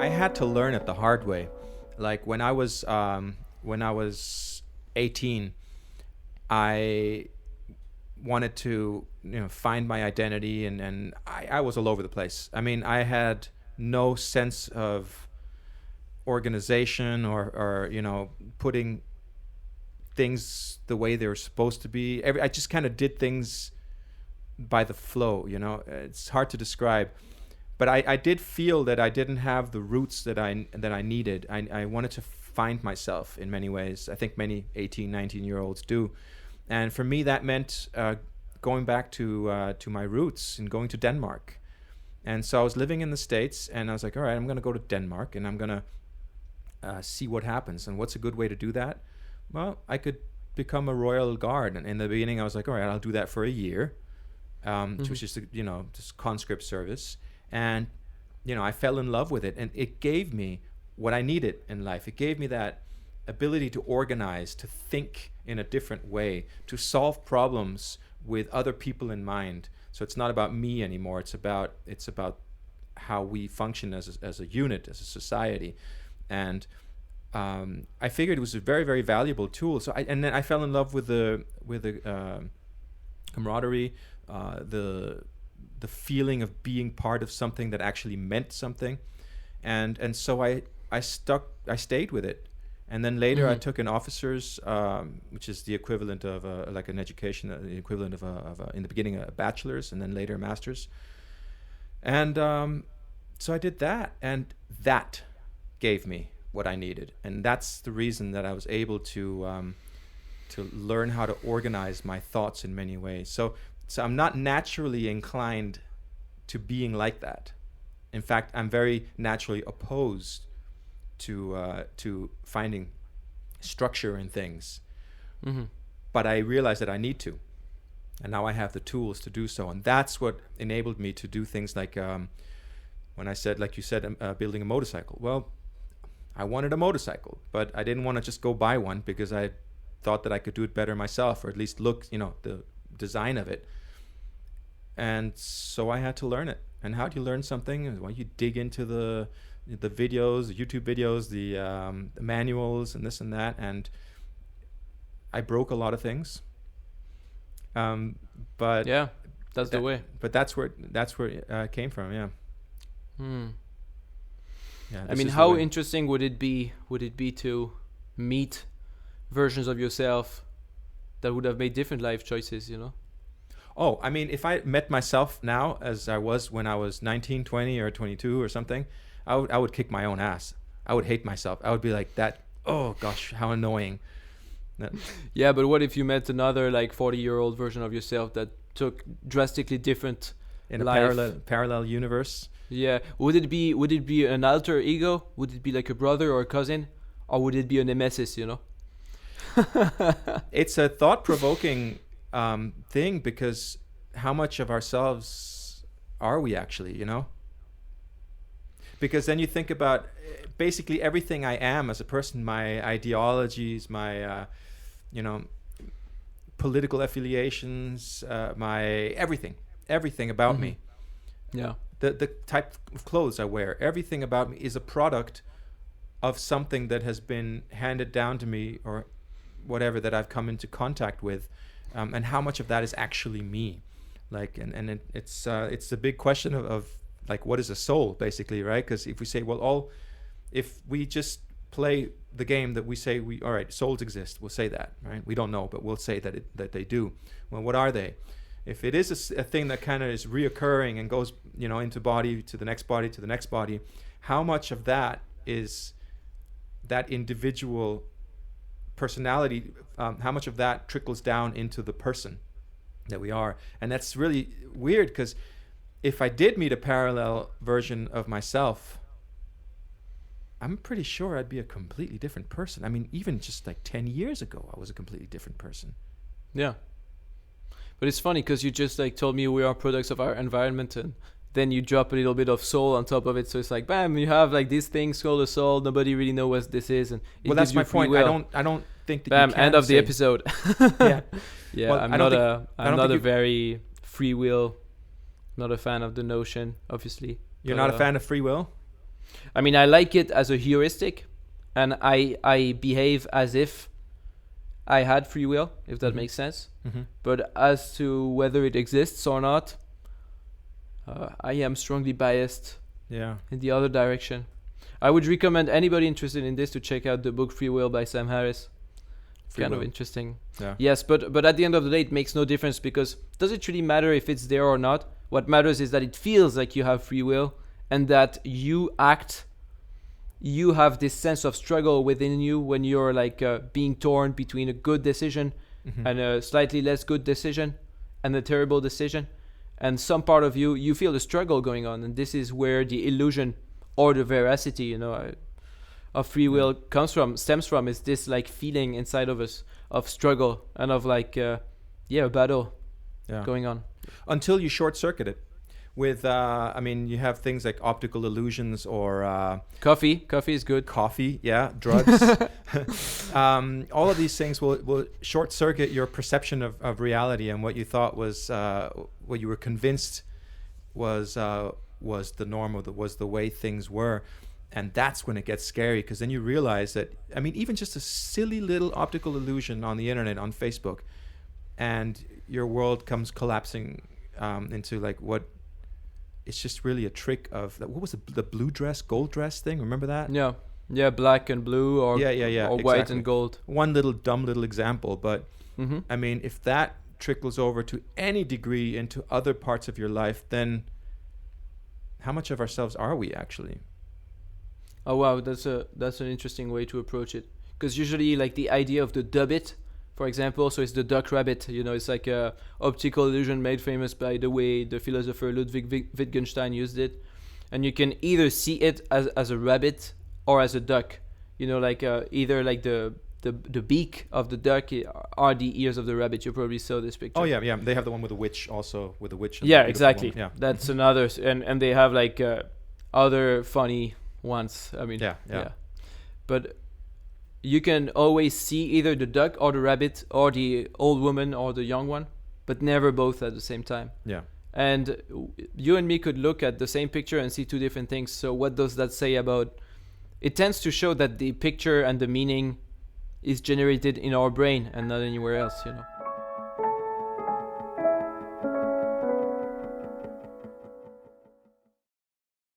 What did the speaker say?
I had to learn it the hard way. Like when I was 18, I wanted to find my identity, and I was all over the place. I mean, I had no sense of organization or putting things the way they were supposed to be. I just kind of did things by the flow. It's hard to describe, but I did feel that I didn't have the roots that I needed. I wanted to find myself in many ways. I think many 18, 19-year-olds do. And for me, that meant going back to my roots and going to Denmark. And so I was living in the States, and I was like, all right, I'm going to go to Denmark, and I'm going to see what happens. And what's a good way to do that? Well, I could become a royal guard. And in the beginning, I was like, all right, I'll do that for a year, which was just, just conscript service. And, I fell in love with it. And it gave me what I needed in life. It gave me that ability to organize, to think in a different way, to solve problems with other people in mind. So it's not about me anymore. It's about how we function as a unit, as a society. And I figured it was a very, very valuable tool. So then I fell in love with the camaraderie, the feeling of being part of something that actually meant something, and so I stayed with it. And then later I took an officer's, which is the equivalent of like an education, the equivalent of in the beginning a bachelor's, and then later a master's. And so I did that, and that gave me what I needed. And that's the reason that I was able to learn how to organize my thoughts in many ways. So I'm not naturally inclined to being like that. In fact, I'm very naturally opposed to finding structure in things. But I realized that I need to, and now I have the tools to do so. And that's what enabled me to do things like when I said, like you said, building a motorcycle. Well, I wanted a motorcycle, but I didn't want to just go buy one because I thought that I could do it better myself, or at least look, the design of it. And so I had to learn it. And how do you learn something? Well, you dig into the videos, the YouTube videos, the manuals, and this and that. And I broke a lot of things. But yeah, that's the way. But that's where it came from. Yeah. Yeah. I mean, how interesting would it be to meet versions of yourself that would have made different life choices, Oh, I mean, if I met myself now as I was when I was 19, 20, or 22 or something, I would kick my own ass. I would hate myself. I would be like that. Oh gosh, how annoying. Yeah, but what if you met another like 40-year-old version of yourself that took drastically different in life? a parallel universe? Yeah. Would it be an alter ego? Would it be like a brother or a cousin, or would it be a nemesis? It's a thought-provoking thing, because how much of ourselves are we actually? Because then you think about basically everything I am as a person, my ideologies, my political affiliations, my everything about me. Yeah. The type of clothes I wear, everything about me is a product of something that has been handed down to me, or whatever that I've come into contact with, and how much of that is actually me. Like, and it's the big question of like, what is a soul, basically, right? Because if we say, if we just play the game that we say all right, souls exist, we'll say that, right? We don't know, but we'll say that they do. Well, what are they? If it is a thing that kind of is reoccurring and goes, into body, to the next body, to the next body, how much of that is that individual personality? How much of that trickles down into the person that we are? And that's really weird, because if I did meet a parallel version of myself, I'm pretty sure I'd be a completely different person. I mean, even just like 10 years ago, I was a completely different person. Yeah. But it's funny because you just like told me we are products of our environment, and then you drop a little bit of soul on top of it. So it's like, bam, you have like this thing called a soul. Nobody really knows what this is. And well, that's my point. I don't think that bam, you can end of the episode. Yeah. Yeah, well, I'm not a very free will, not a fan of the notion, obviously. You're not a fan of free will? I mean, I like it as a heuristic, and I behave as if I had free will, if that makes sense. But as to whether it exists or not, I am strongly biased Yeah. in the other direction. I would recommend anybody interested in this to check out the book Free Will by Sam Harris. Free Kind will. of interesting. Yeah. Yes, but at the end of the day, it makes no difference, because does it really matter if it's there or not? What matters is that it feels like you have free will, and that you have this sense of struggle within you when you're like being torn between a good decision and a slightly less good decision and a terrible decision. And some part of you feel the struggle going on, and this is where the illusion or the veracity, of free will stems from, is this like feeling inside of us of struggle and of like a battle going on. Until you short circuit it with you have things like optical illusions or Coffee is good. coffee, drugs. All of these things will short circuit your perception of reality, and what you thought was what you were convinced was the norm, or was the way things were. And that's when it gets scary, because then you realize that, even just a silly little optical illusion on the internet, on Facebook, and your world comes collapsing into like what it's just really a trick of, what was the blue dress, gold dress thing? Remember that? Yeah, black and blue, or or white exactly. and gold. One dumb little example, but if that trickles over to any degree into other parts of your life, then how much of ourselves are we actually? Oh wow, that's an interesting way to approach it. Because usually, like the idea of the dubbit, for example, so it's the duck rabbit. It's like a optical illusion made famous by the way the philosopher Ludwig Wittgenstein used it, and you can either see it as a rabbit or as a duck. Either like the beak of the duck are the ears of the rabbit. You probably saw this picture. Oh yeah. They have the one with the witch also, with the witch. Yeah, exactly. One. Yeah, that's another, and they have like other funny ones. Yeah. But you can always see either the duck or the rabbit or the old woman or the young one, but never both at the same time. Yeah. And you and me could look at the same picture and see two different things. So what does that say about? It tends to show that the picture and the meaning is generated in our brain and not anywhere else.